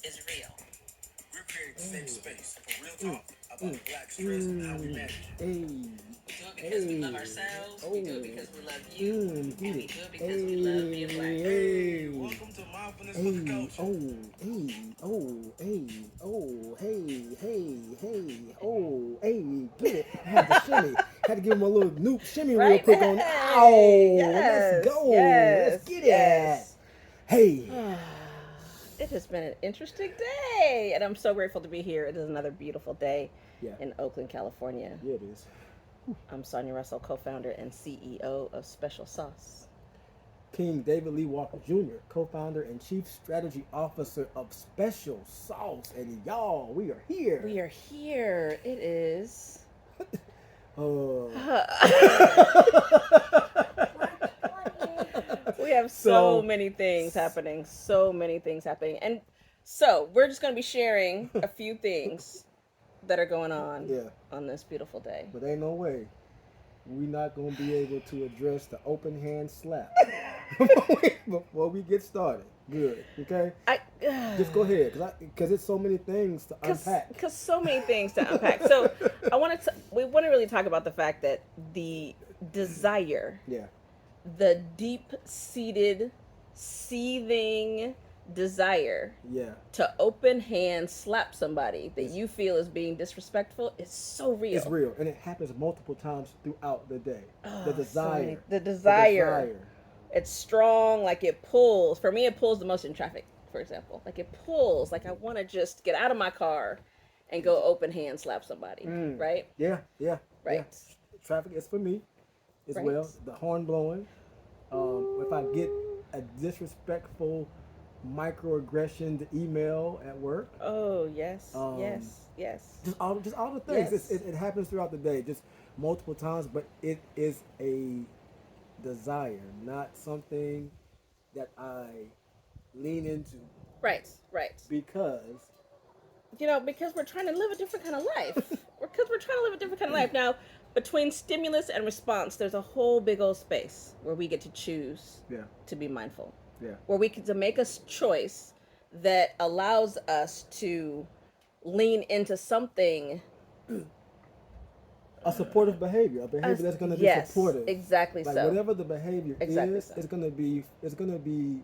is real. We're creating a safe space for real talk about black stress and how we manage it. Hey, We do it because we love hey, ourselves. We do oh, it because we love you. And get we it. do it because we love being black. Hey, Hey, welcome to Mindfulness for the hey, Culture. oh, hey, oh, hey, oh, hey, get it. I had to shimmy. Had to give him a little noob shimmy real Right? quick on. Hey, Ow, let's yes, go. Let's yes, get it. yes. Hey, It has been an interesting day, and I'm so grateful to be here. It is another beautiful day yeah, in Oakland, California. yeah, it is. I'm Sonia Russell, co founder and CEO of Special Sauce. King David Lee Walker Jr., co-founder and chief strategy officer of Special Sauce, and y'all, we are here. We are here. It is. Uh, We have so so, many things happening. So many things happening. And so we're just going to be sharing a few things that are going yeah, on this beautiful day. but ain't no way we not gonna be able to address the open hand slap before we get started. Good, okay? I Just go ahead, cause it's so many things to unpack. because so many things to unpack. So we want to really talk about the fact that the desire, Yeah, the deep seated, seething desire yeah, to open hand slap somebody that it's you feel is being disrespectful is so it's real. real, and it happens multiple times throughout the day. The Oh, so many. desire, The the desire. desire. It's strong, like it pulls. For me, it pulls the most in traffic, for example. Like it pulls, like I want to just get out of my car and go open hand slap somebody, right? Yeah, yeah, yeah. Right. Traffic is for me as Right. well. The horn blowing. If I get a disrespectful microaggression to email at work, Oh, yes, um, yes, yes, just all the things. yes. It happens throughout the day, just multiple times. But it is a desire, not something that I lean into Right, right. because Because we're trying to live a different kind of life. Because we're trying to live a different kind of life. Now, between stimulus and response, there's a whole big old space where we get to choose yeah, to be mindful, yeah, where we get to make a choice that allows us to lean into something. a supportive behavior, a behavior that's going to be Yes, supportive. exactly Like so. whatever the behavior Exactly is, so. it's going to be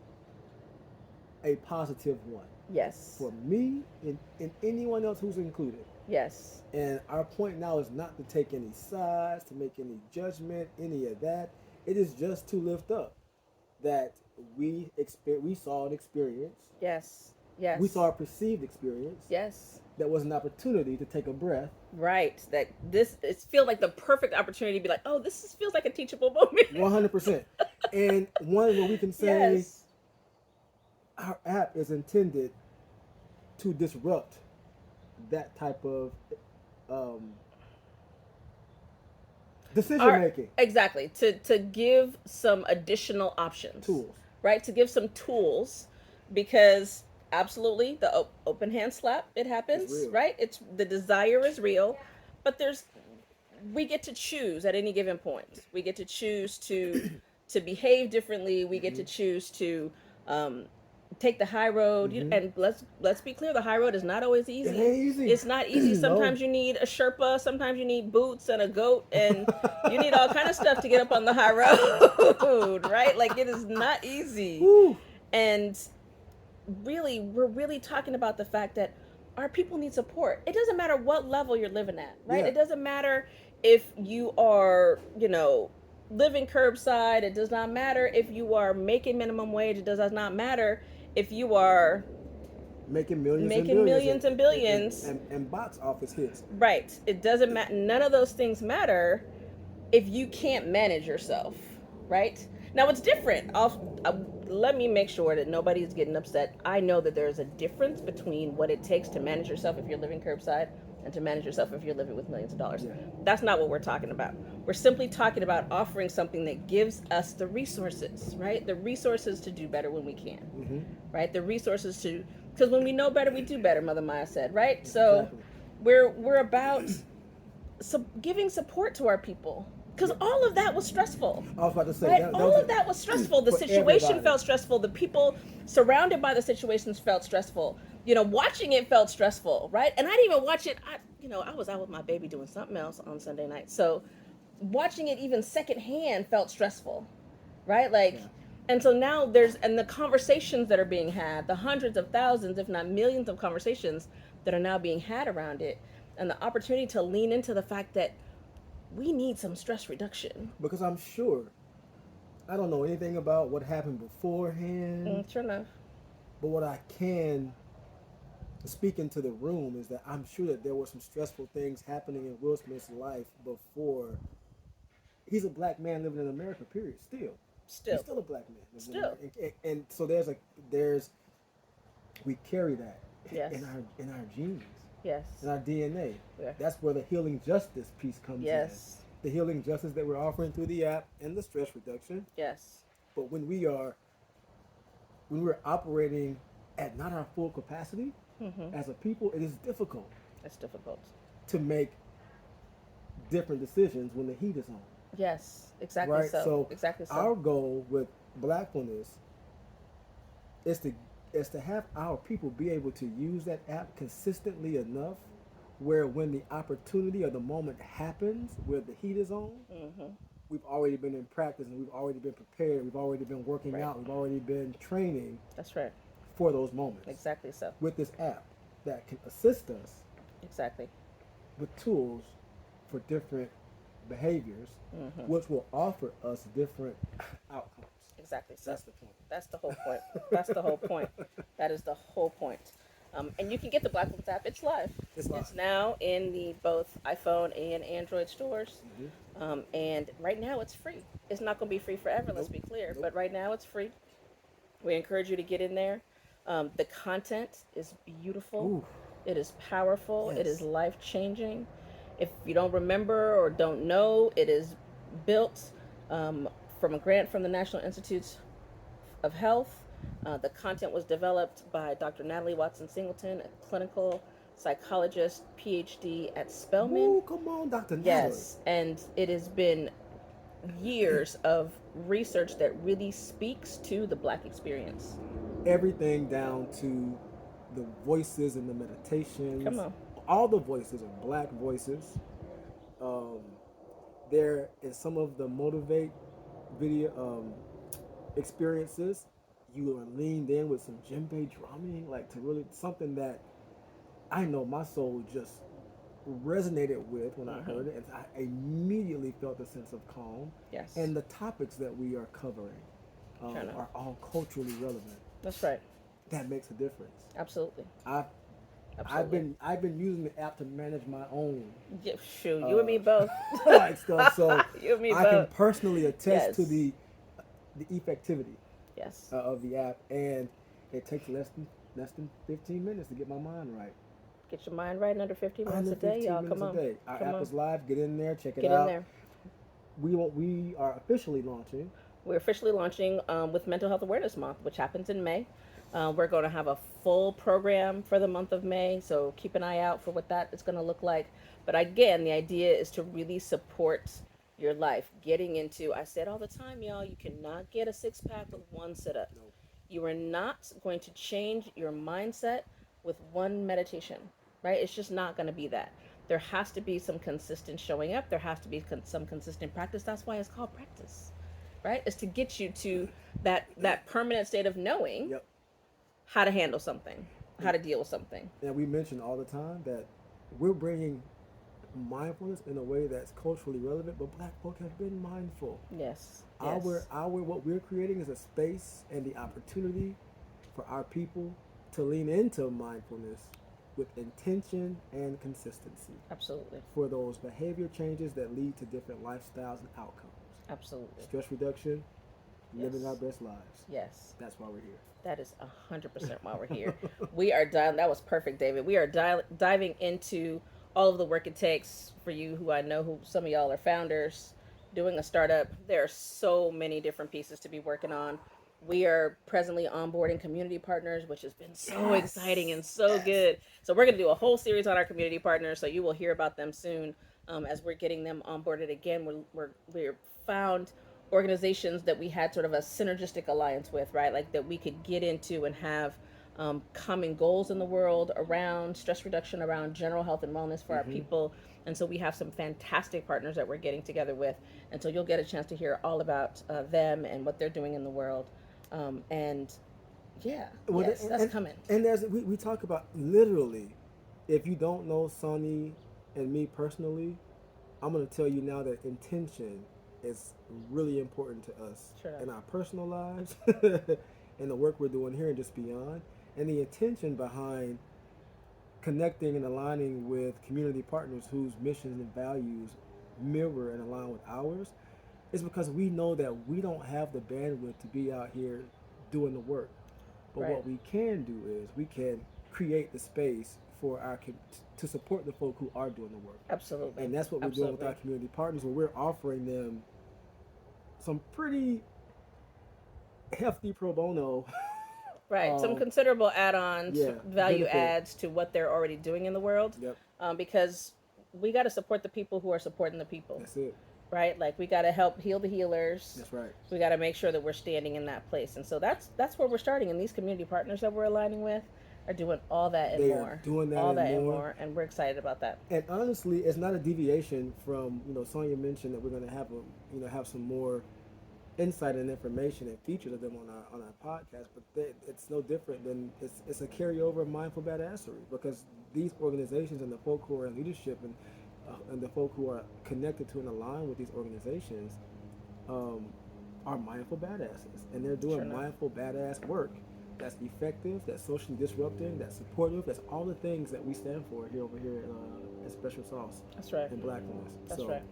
a positive one Yes, for me and anyone else who's included. yes. And our point now is not to take any sides, to make any judgment, any of that. It is just to lift up that we saw an experience, Yes. we Yes. saw a perceived experience Yes. that was an opportunity to take a breath. Right. That this it feels like the perfect opportunity to be like, oh, feels like a teachable moment. 100%. And one where we can say Yes. our app is intended to disrupt that type of um, decision Our making exactly to give some additional options, tools. right? To give some tools because absolutely the open hand slap it It's happens, real. right? It's the desire is real, but there's we get to choose at any given point. We get to choose to behave differently. We get to choose to um, take the high road. And let's be clear: the high road is not always It easy. ain't easy. It's not easy. No. Sometimes you need a Sherpa. Sometimes you need boots and a goat, and you need all kind of stuff to get up on the high road, right? Like it is not easy. Woo. And really, we're really talking about the fact that our people need support. It doesn't matter what level you're living at, right? Yeah. It doesn't matter if you are, living curbside. It does not matter if you are making minimum wage. It does not matter if you are Making millions and making billions millions and billions. and box office hits. Right. It doesn't matter. None of those things matter if you can't manage yourself, right? Now it's different. Let me make sure that nobody's getting upset. I know that there's a difference between what it takes to manage yourself if you're living curbside and to manage yourself if you're living with millions of dollars. Yeah. That's not what we're talking about. We're simply talking about offering something that gives us the resources, right? The resources to do better when we can, right? The resources to, because when we know better, we do better, Mother Maya said, right? So Exactly. we're about giving support to our people because Yeah. all of that was stressful, I was about to say right? that All was of that was stressful. The for situation everybody. felt stressful. The people surrounded by the situations felt stressful. watching it felt stressful, right? And I didn't even watch it. I was out with my baby doing something else on Sunday night. So watching it even secondhand felt stressful, right? Like, Yeah. and so now and the conversations that are being had, the hundreds of thousands, if not millions of conversations that are now being had around it, and the opportunity to lean into the fact that we need some stress reduction. Because I'm sure I don't know anything about what happened beforehand, Sure enough. but what I can speak into the room is that I'm sure that there were some stressful things happening in Will Smith's life before. He's a black man living in America. Period. Still, he's Still. still a black man living in Still. America, and so there's we carry that Yes. in our genes, Yes. in our DNA. Yeah. That's where the healing justice piece comes Yes. in. The healing justice that we're offering through the app and the stress reduction. Yes. But when we're operating at not our full capacity as a people, it is difficult It's difficult. to make different decisions when the heat is on. Yes. Exactly Right? so. So Exactly so. our goal with Blackfulness is to have our people be able to use that app consistently enough where when the opportunity or the moment happens where the heat is on, we've already been in practice and we've already been prepared, we've already been working Right. out, we've already been training That's right. for those moments. Exactly so. With this app that can assist us Exactly. with tools for different behaviors, which will offer us different outcomes. Exactly so. That's the point. That's the whole point. That's the whole point. That is the whole point. And you can get the Blackbook app. It's live. It's live. It's now in the both iPhone and Android stores. And right now it's free. It's not going to be free forever. Let's be clear. Nope. But right now it's free. We encourage you to get in there. The content is beautiful. Ooh. It is powerful. It is Yes. life changing. If you don't remember or don't know, it is built from a grant from the National Institutes of Health. The content was developed by Dr. Natalie Watson Singleton, a clinical psychologist, PhD at Spelman. Ooh, come on, Dr. Natalie. Yes, and it has been years of research that really speaks to the Black experience. Everything down to the voices and the meditations. Come on. All the voices are Black voices. Um, there is some of the motivate video experiences. You are leaned in with some djembe drumming, like to really something that I know my soul just resonated with when I heard it, and I immediately felt a sense of calm. Yes. And the topics that we are covering are all culturally relevant. That's right. That makes a difference. Absolutely. I've Absolutely. I've been using the app to manage my own Yeah, shoot, you and me both. like stuff, so You and me I can both. personally attest Yes. to the effectivity Yes. of the app, and it takes less than 15 minutes to get my mind right. Get your mind right in under 15 minutes Under a day, 15 y'all. minutes Come on. a day. Our Come app on. is live. Get in there, check it Get out. in there. We are officially launching. We're officially launching with Mental Health Awareness Month, which happens in May. We're going to have a full program for the month of May, so keep an eye out for what that is going to look like. But again, the idea is to really support your life. Getting into, I said all the time, y'all, you cannot get a six pack with one sit up. No. You are not going to change your mindset with one meditation, right? It's just not going to be that. There has to be some consistent showing up. There has to be some consistent practice. That's why it's called practice, right? It's to get you to that permanent state of knowing Yep. how to handle something, how to deal with something. And we mention all the time that we're bringing mindfulness in a way that's culturally relevant, but Black folk have been mindful. Yes. Our what we're creating is a space and the opportunity for our people to lean into mindfulness with intention and consistency Absolutely. for those behavior changes that lead to different lifestyles and outcomes. Absolutely. Stress reduction, living Yes. our best lives. Yes. That's why we're here. That is 100% why we're here. We are diving. That was perfect, David. We are diving into all of the work it takes for you, who I know who some of y'all are founders, doing a startup. There are so many different pieces to be working on. We are presently onboarding community partners, which has been so exciting and so good. So we're going to do a whole series on our community partners. So you will hear about them soon as we're getting them onboarded again. We're found organizations that we had sort of a synergistic alliance with, right? Like that we could get into and have common goals in the world around stress reduction, around general health and wellness for our Mm-hmm. people. And so we have some fantastic partners that we're getting together with. And so you'll get a chance to hear all about them and what they're doing in the world. And yeah, Well, yes, that's coming. and there's we talk about literally. If you don't know Sonny and me personally, I'm gonna tell you now that intention is really important to us Sure enough. in our personal lives, in the work we're doing here and just beyond. And the intention behind connecting and aligning with community partners whose missions and values mirror and align with ours is because we know that we don't have the bandwidth to be out here doing the work. But Right. what we can do is we can create the space for to support the folk who are doing the work. Absolutely. And that's what we're doing with Absolutely. our community partners, where we're offering them some pretty hefty pro bono, Right. Some um, considerable add-ons, yeah, value benefit. adds to what they're already doing in the world, Yep, because we got to support the people who are supporting the people, that's it. right? Like we got to help heal the healers. That's right. We got to make sure that we're standing in that place, and so that's where we're starting. And these community partners that we're aligning with are doing all that and They are more, doing that all and that and more. more, and we're excited about that. And honestly, it's not a deviation from Sonia mentioned that we're going to have have some more insight and information and features of them on our podcast, but it's no different than it's a carryover of mindful badassery because these organizations and the folk who are in leadership and the folk who are connected to and aligned with these organizations um, are mindful badasses, and they're Sure doing enough. mindful badass work that's effective, that's socially disrupting, that's supportive, that's all the things that we stand for here over here at Special Sauce That's right. and Blackness. That's So right.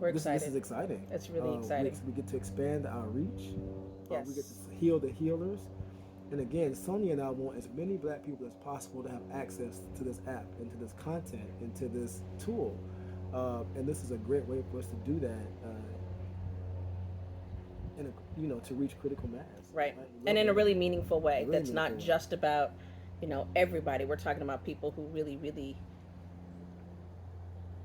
We're this excited. is exciting. It's really exciting. We get to expand our reach. Yes. We get to heal the healers. And again, Sonia and I want as many black people as possible to have access to this app and to this content and to this tool. And this is a great way for us to do that. And to reach critical mass. Right. We And love in a it. really meaningful way. Really That's not meaningful. just about, everybody. We're talking about people who really, really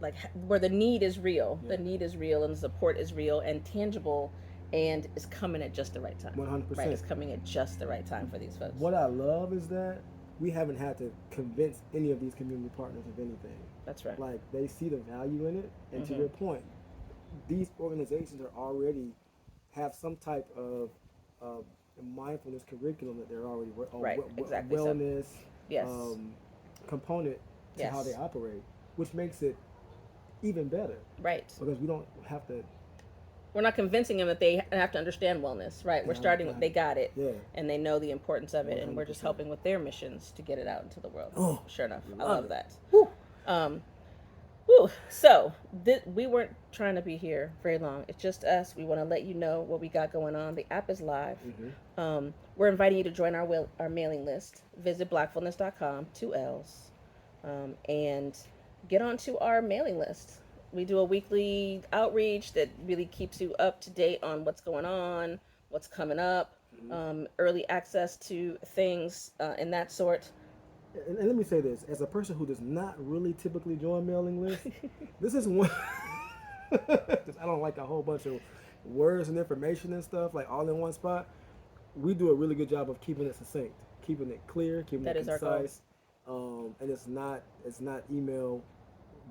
like where the need is real. Yeah. The need is real and the support is real and tangible and is coming at just the right time. 100%. Right. It's coming at just the right time for these folks. What I love is that we haven't had to convince any of these community partners of anything. That's right. Like they see the value in it, and to your point, these organizations are already have some type of mindfulness curriculum that they're already Right, exactly so. wellness Yes. component to how Yes. they operate, which makes it even better Right. because we don't have to. We're not convincing them that they have to understand wellness, right? We're Yeah, starting with right. they got it, Yeah. and they know the importance of it, and we're just 100%. helping with their missions to get it out into the world. Oh, Sure enough, I love love it. that. Whew. Whew. So we weren't trying to be here very long. It's just us. We want to let you know what we got going on. The app is live. We're inviting you to join our mailing list. Visit blackfulness.com, 2 L's, and get onto our mailing list. We do a weekly outreach that really keeps you up to date on what's going on, what's coming up, early access to things and that sort. And let me say this: as a person who does not really typically join mailing lists, this is one. 'Cause I don't like a whole bunch of words and information and stuff like all in one spot. We do a really good job of keeping it succinct, keeping it clear, keeping That it is our goal. concise, and it's not email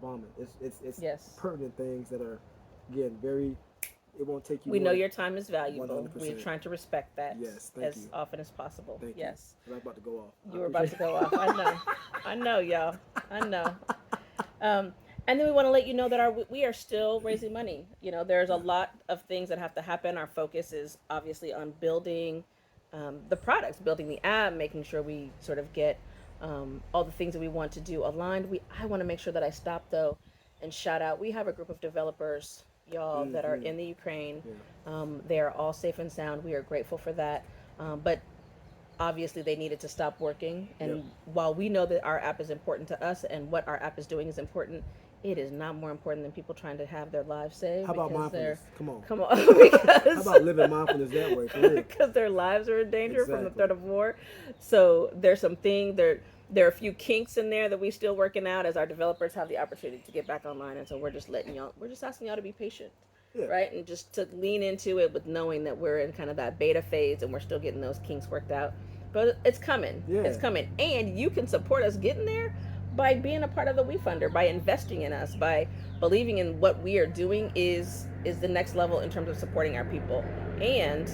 bombing. It's Yes. pertinent things that are again very. It won't take you. We know more- your time is valuable. 100%. We're trying to respect that Yes, thank as you. often as possible. Thank Yes. you. I'm about to go off. You were about to go off. I know. I know, y'all. I know. And then we want to let you know that we are still raising money. There's a lot of things that have to happen. Our focus is obviously on building the products, building the app, making sure we sort of get all the things that we want to do aligned. I want to make sure that I stop though and shout out. We have a group of developers, y'all, that are in the Ukraine. Yeah. They are all safe and sound. We are grateful for that. But obviously they needed to stop working. And Yep. while we know that our app is important to us and what our app is doing is important, it is not more important than people trying to have their lives saved. How about because mindfulness? Come on. Come on, because How about living mindfulness that way? For real. because their lives are in danger from the Exactly. threat of war. So there's there are a few kinks in there that we still working out as our developers have the opportunity to get back online. And so we're just asking y'all to be patient. Yeah. Right, and just to lean into it with knowing that we're in kind of that beta phase and we're still getting those kinks worked out. But it's coming. Yeah. It's coming. And you can support us getting there by being a part of the We Funder, by investing in us, by believing in what we are doing is the next level in terms of supporting our people. And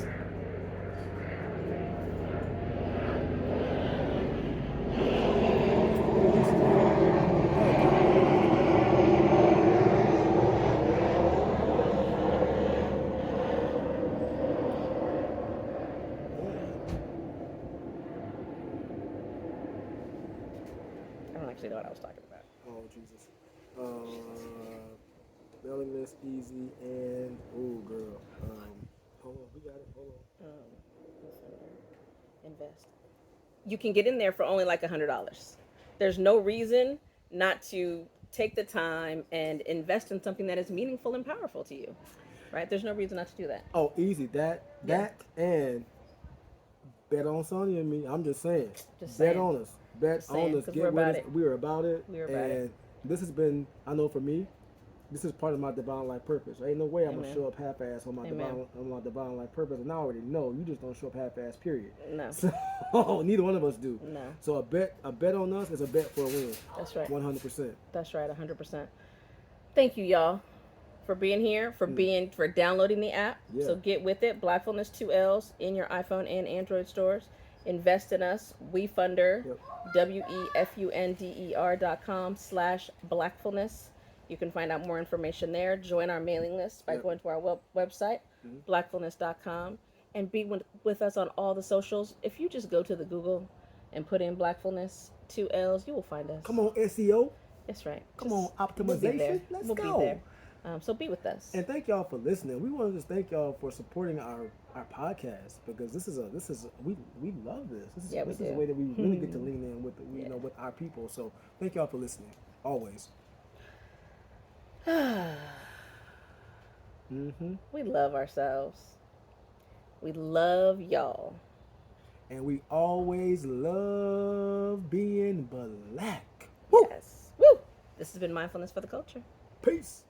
I don't actually know what I was talking about. Oh Jesus. Mailing list easy and oh girl. Hold on, we got it. Hold on. Invest. You can get in there for only like $100. There's no reason not to take the time and invest in something that is meaningful and powerful to you. Right? There's no reason not to do that. Oh, easy. Yeah. That and bet on Sonya and me. I'm just saying. Just Bet saying. on us. Bet Just saying, on us. 'cause Get we're with about us. it. We're about it. We're about it. And this has been, I know for me, this is part of my divine life purpose. Ain't no way I'm Amen. gonna show up half-ass on my Amen. divine life purpose. And I already know you just don't show up half-ass. Period. No. So neither one of us do. No. So a bet on us is a bet for a win. That's right. 100%. That's right, 100%. Thank you, y'all, for being here, for downloading the app. Yeah. So get with it. Blackfulness 2Ls in your iPhone and Android stores. Invest in us. WeFunder. Yep. WEFUNDER.com/Blackfulness. You can find out more information there. Join our mailing list by Yep. going to our website, blackfulness.com, and be with us on all the socials. If you just go to the Google and put in Blackfulness 2Ls, you will find us. Come on, SEO. That's right. Come on, We'll be optimization. there. Let's We'll go. be there. So be with us. And thank y'all for listening. We want to just thank y'all for supporting our podcast because this is we love this. This is Yeah, we this is a do. way that we really get to lean in with with our people. So thank y'all for listening. Always. We love ourselves. We love y'all. And we always love being black. Yes. Woo! This has been Mindfulness for the Culture. Peace.